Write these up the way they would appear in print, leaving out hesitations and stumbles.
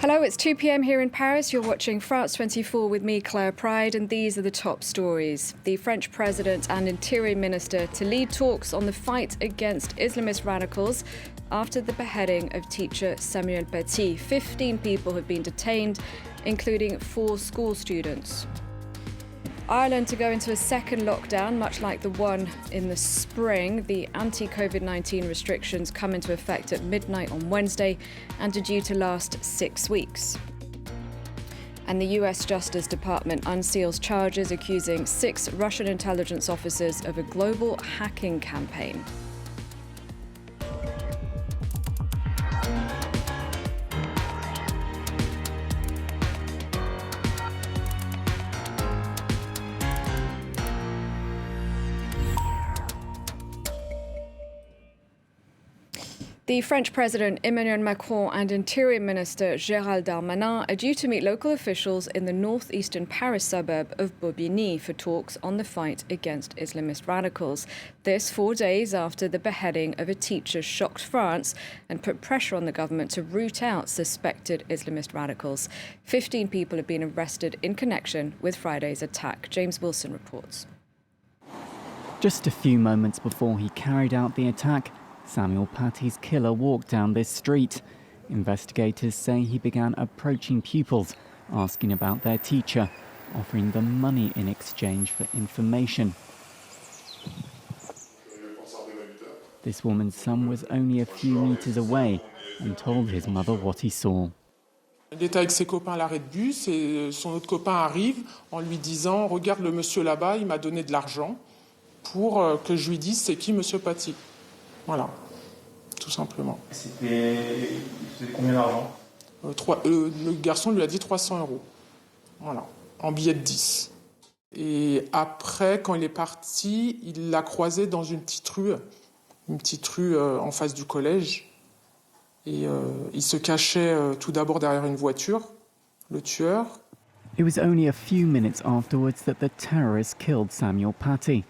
Hello, it's 2 p.m. here in Paris. You're watching France 24 with me, Claire Pride, and these are the top stories. The French president and interior minister to lead talks on the fight against Islamist radicals after the beheading of teacher Samuel Paty. 15 people have been detained, including 4 school students. Ireland to go into a second lockdown, much like the one in the spring. The anti-COVID-19 restrictions come into effect at midnight on Wednesday and are due to last 6 weeks. And the US Justice Department unseals charges accusing 6 Russian intelligence officers of a global hacking campaign. The French President Emmanuel Macron and Interior Minister Gérald Darmanin are due to meet local officials in the northeastern Paris suburb of Bobigny for talks on the fight against Islamist radicals. This 4 days after the beheading of a teacher shocked France and put pressure on the government to root out suspected Islamist radicals. 15 people have been arrested in connection with Friday's attack. James Wilson reports. Just a few moments before he carried out the attack, Samuel Paty's killer walked down this street. Investigators say he began approaching pupils, asking about their teacher, offering them money in exchange for information. This woman's son was only a few meters away and told his mother what he saw. Il était avec ses copains à l'arrêt de bus et son autre copain arrive en lui disant « Regarde le monsieur là-bas, il m'a donné de l'argent pour que je lui dise c'est qui monsieur Paty ». Voilà, tout simplement. C'était combien d'argent ? Le garçon lui a dit 300 €. Voilà, en billets de 10. Et après, quand il est parti, il l'a croisé dans une petite rue en face du collège. Et il se cachait tout d'abord derrière une voiture, le tueur. It was only a few minutes afterwards that the terrorists killed Samuel Paty.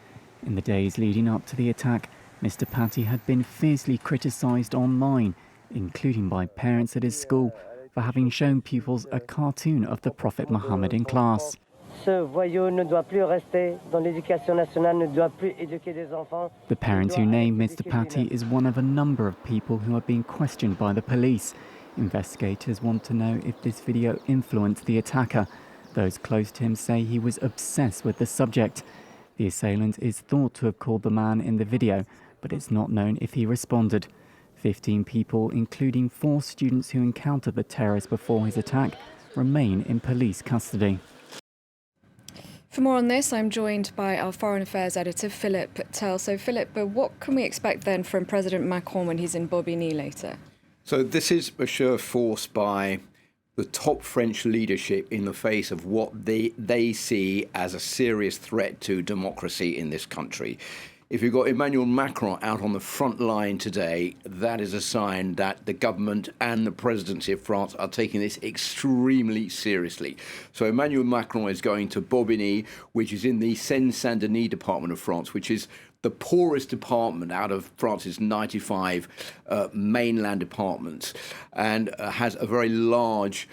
In the days leading up to the attack, Mr. Paty had been fiercely criticised online, including by parents at his school, for having shown pupils a cartoon of the Prophet Muhammad in class. Ce voyou ne doit plus rester dans l'éducation nationale, ne doit plus éduquer des enfants. The parent who named Mr. Paty is one of a number of people who are being questioned by the police. Investigators want to know if this video influenced the attacker. Those close to him say he was obsessed with the subject. The assailant is thought to have called the man in the video, but it's not known if he responded. 15 people, including 4 students who encountered the terrorist before his attack, remain in police custody. For more on this, I'm joined by our Foreign Affairs editor, Philip Tell. So, Philip, what can we expect then from President Macron when he's in Bobigny later? So this is a show of force by the top French leadership in the face of what they see as a serious threat to democracy in this country. If you've got Emmanuel Macron out on the front line today, that is a sign that the government and the presidency of France are taking this extremely seriously. So Emmanuel Macron is going to Bobigny, which is in the Seine-Saint-Denis department of France, which is the poorest department out of France's 95 mainland departments, and has a very large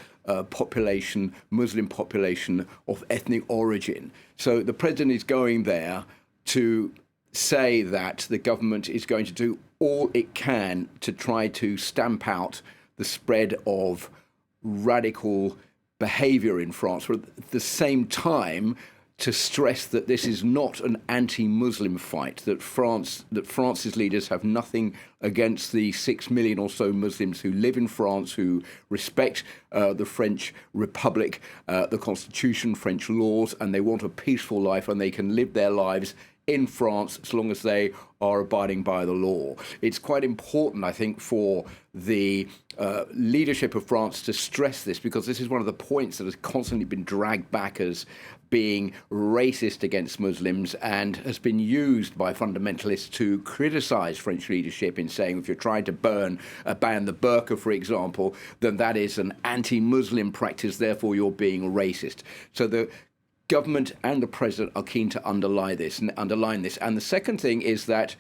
population, Muslim population of ethnic origin. So the president is going there to say that the government is going to do all it can to try to stamp out the spread of radical behaviour in France, but at the same time to stress that this is not an anti-Muslim fight, that France's leaders have nothing against the 6 million or so Muslims who live in France, who respect the French Republic, the Constitution, French laws, and they want a peaceful life and they can live their lives in France as long as they are abiding by the law. It's quite important, I think, for the leadership of France to stress this, because this is one of the points that has constantly been dragged back as being racist against Muslims and has been used by fundamentalists to criticize French leadership in saying if you're trying to ban the burqa, for example, then that is an anti-Muslim practice, therefore you're being racist. So the government and the president are keen to underline this. And the second thing is that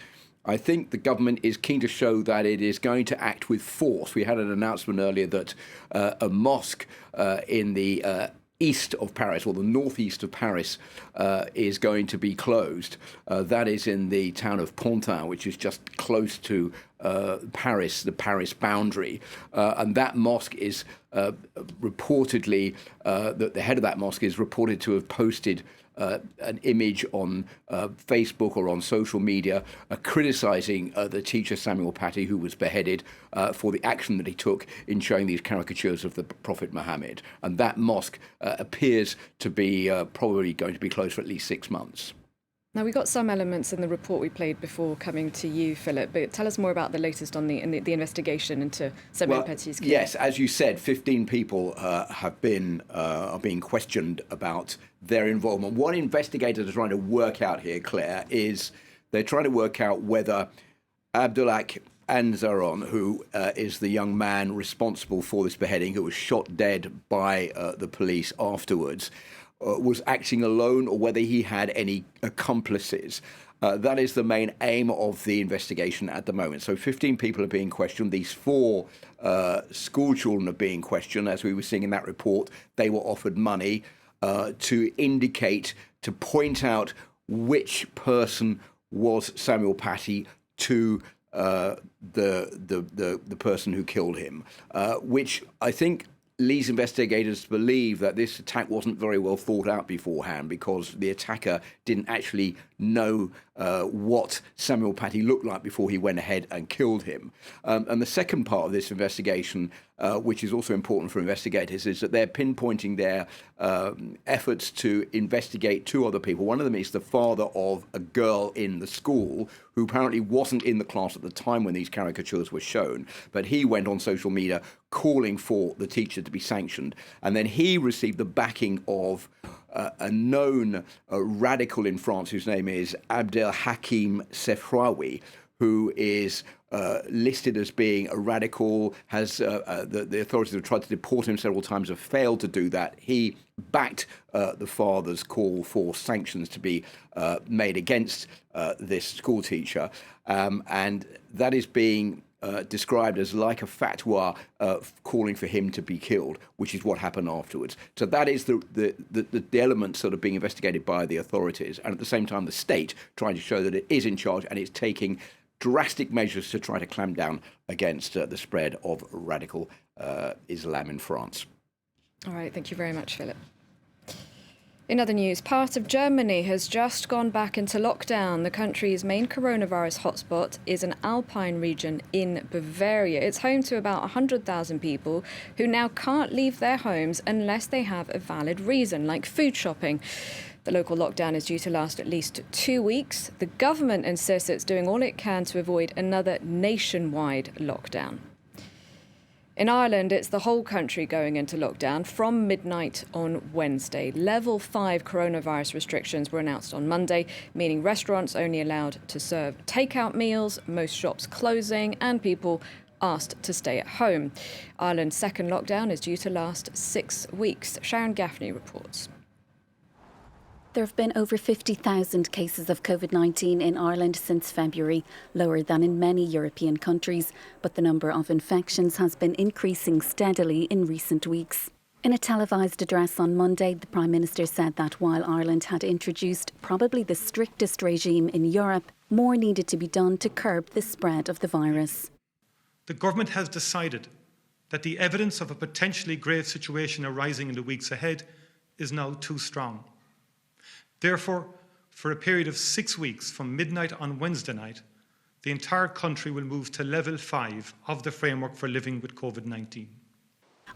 I think the government is keen to show that it is going to act with force. We had an announcement earlier that a mosque in the east of Paris, or the northeast of Paris, is going to be closed. That is in the town of Pantin, which is just close to Paris, the Paris boundary. And that mosque is reportedly, the head of that mosque is reported to have posted an image on Facebook or on social media criticising the teacher Samuel Paty, who was beheaded, for the action that he took in showing these caricatures of the Prophet Muhammad. And that mosque appears to be probably going to be closed for at least 6 months. Now, we got some elements in the report we played before coming to you, Philip, but tell us more about the latest on the investigation into Samuel Paty's case. Yes, as you said, 15 people are being questioned about their involvement. What investigators are trying to work out here, Claire, is they're trying to work out whether Abdullah Anzaron, who is the young man responsible for this beheading, who was shot dead by the police afterwards, was acting alone, or whether he had any accomplices. That is the main aim of the investigation at the moment. So 15 people are being questioned. These 4 school children are being questioned. As we were seeing in that report, they were offered money to point out which person was Samuel Paty to the person who killed him, which I think leads investigators to believe that this attack wasn't very well thought out beforehand, because the attacker didn't actually know what Samuel Paty looked like before he went ahead and killed him. And the second part of this investigation, which is also important for investigators, is that they're pinpointing their efforts to investigate 2 other people. One of them is the father of a girl in the school who apparently wasn't in the class at the time when these caricatures were shown, but he went on social media calling for the teacher to be sanctioned. And then he received the backing of a known radical in France whose name is Abdel Hakim Sefraoui, who is listed as being a radical, has the authorities have tried to deport him several times, have failed to do that. He backed the father's call for sanctions to be made against this school teacher, and that is being described as like a fatwa calling for him to be killed, which is what happened afterwards. So that is the elements sort of being investigated by the authorities, and at the same time the state trying to show that it is in charge and it's taking drastic measures to try to clamp down against the spread of radical Islam in France. All right, thank you very much, Philip. In other news, part of Germany has just gone back into lockdown. The country's main coronavirus hotspot is an alpine region in Bavaria. It's home to about 100,000 people who now can't leave their homes unless they have a valid reason, like food shopping. The local lockdown is due to last at least 2 weeks. The government insists it's doing all it can to avoid another nationwide lockdown. In Ireland, it's the whole country going into lockdown from midnight on Wednesday. Level 5 coronavirus restrictions were announced on Monday, meaning restaurants only allowed to serve takeout meals, most shops closing, and people asked to stay at home. Ireland's second lockdown is due to last 6 weeks. Sharon Gaffney reports. There have been over 50,000 cases of COVID-19 in Ireland since February, lower than in many European countries, but the number of infections has been increasing steadily in recent weeks. In a televised address on Monday, the Prime Minister said that while Ireland had introduced probably the strictest regime in Europe, more needed to be done to curb the spread of the virus. The government has decided that the evidence of a potentially grave situation arising in the weeks ahead is now too strong. Therefore, for a period of 6 weeks from midnight on Wednesday night, the entire country will move to level 5 of the framework for living with COVID-19.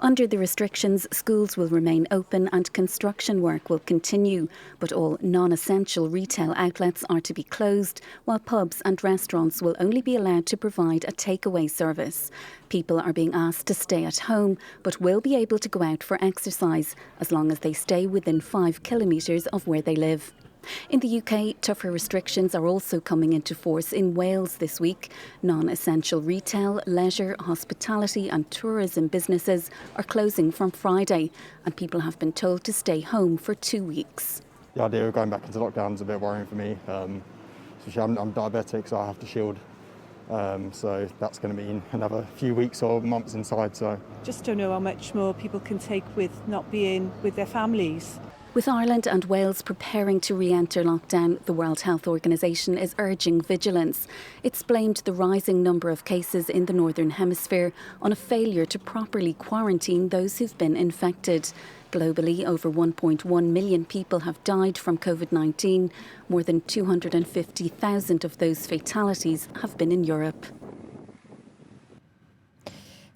Under the restrictions, schools will remain open and construction work will continue, but all non-essential retail outlets are to be closed, while pubs and restaurants will only be allowed to provide a takeaway service. People are being asked to stay at home, but will be able to go out for exercise, as long as they stay within 5 kilometres of where they live. In the UK, tougher restrictions are also coming into force in Wales this week. Non-essential retail, leisure, hospitality and tourism businesses are closing from Friday, and people have been told to stay home for 2 weeks. The idea of going back into lockdown is a bit worrying for me. especially I'm diabetic, so I have to shield. So that's going to mean another few weeks or months inside. So just don't know how much more people can take with not being with their families. With Ireland and Wales preparing to re-enter lockdown, the World Health Organization is urging vigilance. It's blamed the rising number of cases in the Northern Hemisphere on a failure to properly quarantine those who've been infected. Globally, over 1.1 million people have died from COVID-19. More than 250,000 of those fatalities have been in Europe.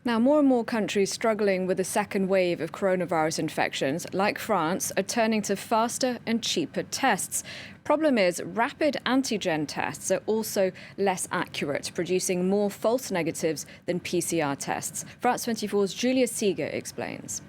Now, more and more countries struggling with a second wave of coronavirus infections, like France, are turning to faster and cheaper tests. Problem is, rapid antigen tests are also less accurate, producing more false negatives than PCR tests. France 24's Julia Seeger explains.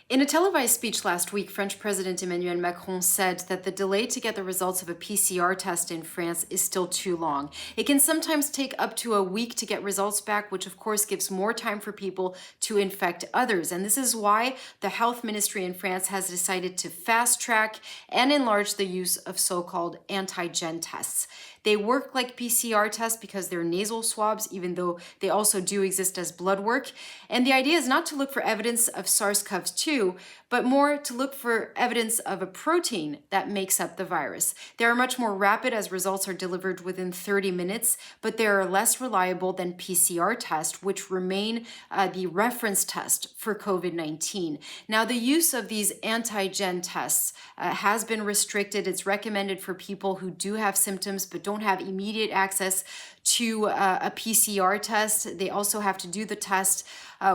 In a televised speech last week, French President Emmanuel Macron said that the delay to get the results of a PCR test in France is still too long. It can sometimes take up to a week to get results back, which of course gives more time for people to infect others. And this is why the health ministry in France has decided to fast track and enlarge the use of so-called antigen tests. They work like PCR tests because they're nasal swabs, even though they also do exist as blood work. And the idea is not to look for evidence of SARS-CoV-2, but more to look for evidence of a protein that makes up the virus. They are much more rapid as results are delivered within 30 minutes, but they are less reliable than PCR tests, which remain the reference test for COVID-19. Now, the use of these antigen tests has been restricted. It's recommended for people who do have symptoms but don't have immediate access to a PCR test. They also have to do the test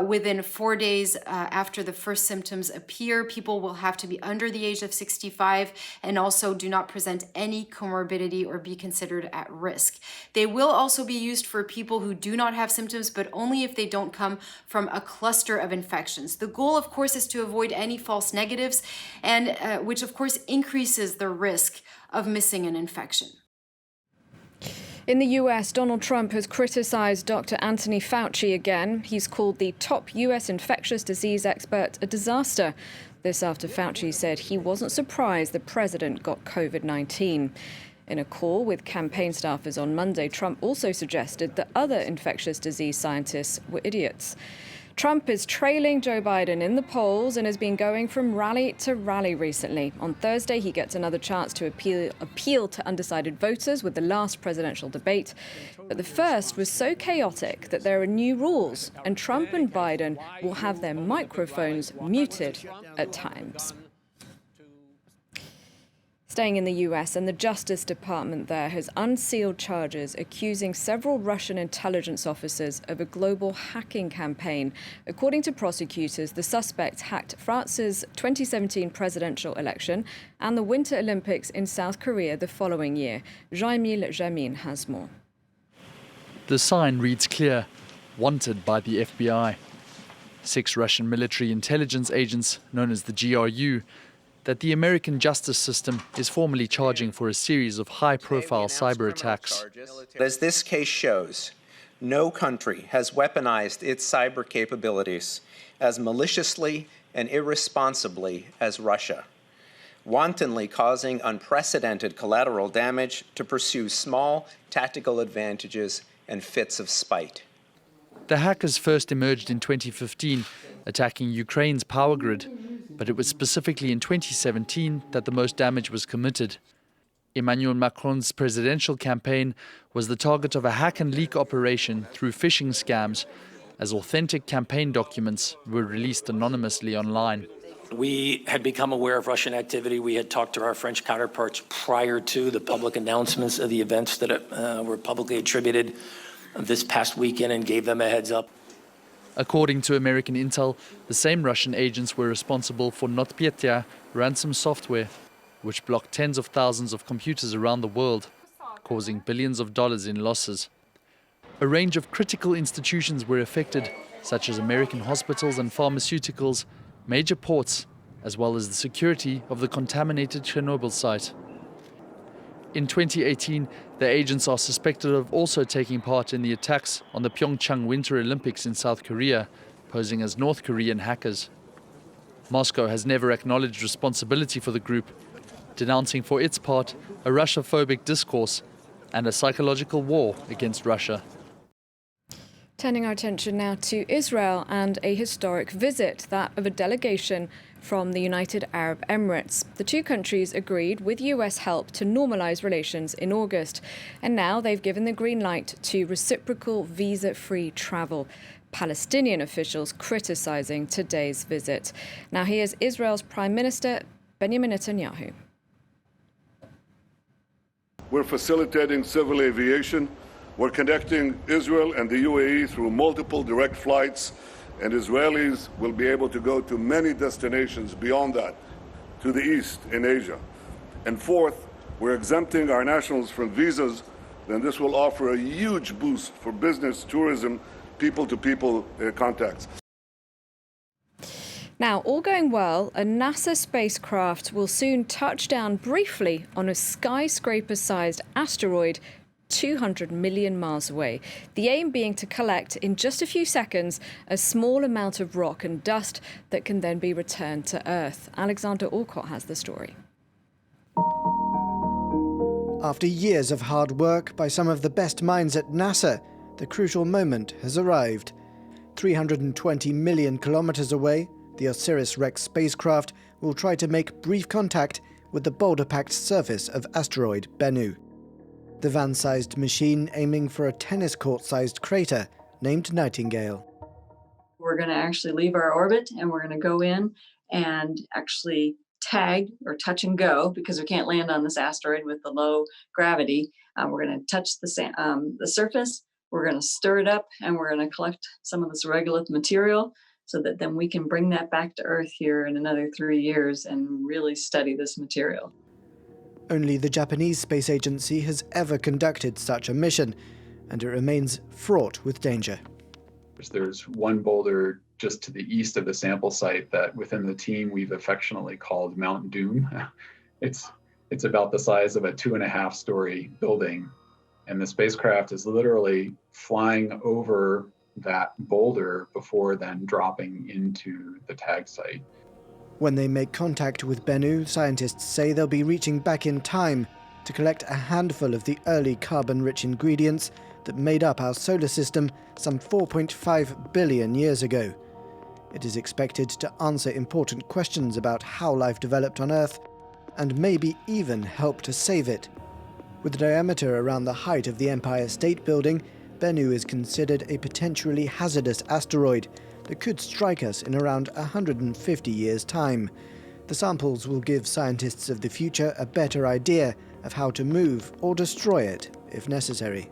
within 4 days after the first symptoms appear. People will have to be under the age of 65 and also do not present any comorbidity or be considered at risk. They will also be used for people who do not have symptoms, but only if they don't come from a cluster of infections. The goal, of course, is to avoid any false negatives, and which, of course, increases the risk of missing an infection. In the US, Donald Trump has criticized Dr. Anthony Fauci again. He's called the top US infectious disease expert a disaster. This after Fauci said he wasn't surprised the president got COVID-19. In a call with campaign staffers on Monday, Trump also suggested that other infectious disease scientists were idiots. Trump is trailing Joe Biden in the polls and has been going from rally to rally recently. On Thursday, he gets another chance to appeal to undecided voters with the last presidential debate. But the first was so chaotic that there are new rules, and Trump and Biden will have their microphones muted at times. Staying in the US, and the Justice Department there has unsealed charges accusing several Russian intelligence officers of a global hacking campaign. According to prosecutors, the suspects hacked France's 2017 presidential election and the Winter Olympics in South Korea the following year. Jean-Emile Jamin has more. The sign reads clear, wanted by the FBI. 6 Russian military intelligence agents, known as the GRU, that the American justice system is formally charging for a series of high-profile cyber attacks. As this case shows, no country has weaponized its cyber capabilities as maliciously and irresponsibly as Russia, wantonly causing unprecedented collateral damage to pursue small tactical advantages and fits of spite. The hackers first emerged in 2015, attacking Ukraine's power grid. But it was specifically in 2017 that the most damage was committed. Emmanuel Macron's presidential campaign was the target of a hack and leak operation through phishing scams, as authentic campaign documents were released anonymously online. We had become aware of Russian activity. We had talked to our French counterparts prior to the public announcements of the events that were publicly attributed this past weekend and gave them a heads up. According to American intel, the same Russian agents were responsible for NotPetya ransom software, which blocked tens of thousands of computers around the world, causing billions of dollars in losses. A range of critical institutions were affected, such as American hospitals and pharmaceuticals, major ports, as well as the security of the contaminated Chernobyl site. In 2018, the agents are suspected of also taking part in the attacks on the Pyeongchang Winter Olympics in South Korea, posing as North Korean hackers. Moscow has never acknowledged responsibility for the group, denouncing for its part a Russia-phobic discourse and a psychological war against Russia. Turning our attention now to Israel and a historic visit, that of a delegation from the United Arab Emirates. The two countries agreed, with US help, to normalise relations in August. And now they've given the green light to reciprocal visa-free travel. Palestinian officials criticising today's visit. Now here's Israel's Prime Minister, Benjamin Netanyahu. We're facilitating civil aviation. We're connecting Israel and the UAE through multiple direct flights, and Israelis will be able to go to many destinations beyond that, to the east in Asia. And fourth, we're exempting our nationals from visas, and this will offer a huge boost for business, tourism, people-to-people contacts. Now, all going well, a NASA spacecraft will soon touch down briefly on a skyscraper-sized asteroid 200 million miles away. The aim being to collect in just a few seconds a small amount of rock and dust that can then be returned to Earth. Alexander Alcott has the story. After years of hard work by some of the best minds at NASA, the crucial moment has arrived. 320 million kilometers away, the OSIRIS-REx spacecraft will try to make brief contact with the boulder-packed surface of asteroid Bennu. The van-sized machine aiming for a tennis court-sized crater named Nightingale. We're going to actually leave our orbit and we're going to go in and actually tag or touch and go, because we can't land on this asteroid with the low gravity. We're going to touch the surface, we're going to stir it up, and we're going to collect some of this regolith material so that then we can bring that back to Earth here in another 3 years and really study this material. Only the Japanese Space Agency has ever conducted such a mission, and it remains fraught with danger. There's one boulder just to the east of the sample site that within the team we've affectionately called Mount Doom. It's about the size of a 2.5-story building, and the spacecraft is literally flying over that boulder before then dropping into the tag site. When they make contact with Bennu, scientists say they'll be reaching back in time to collect a handful of the early carbon-rich ingredients that made up our solar system some 4.5 billion years ago. It is expected to answer important questions about how life developed on Earth, and maybe even help to save it. With a diameter around the height of the Empire State Building, Bennu is considered a potentially hazardous asteroid that could strike us in around 150 years' time. The samples will give scientists of the future a better idea of how to move or destroy it if necessary.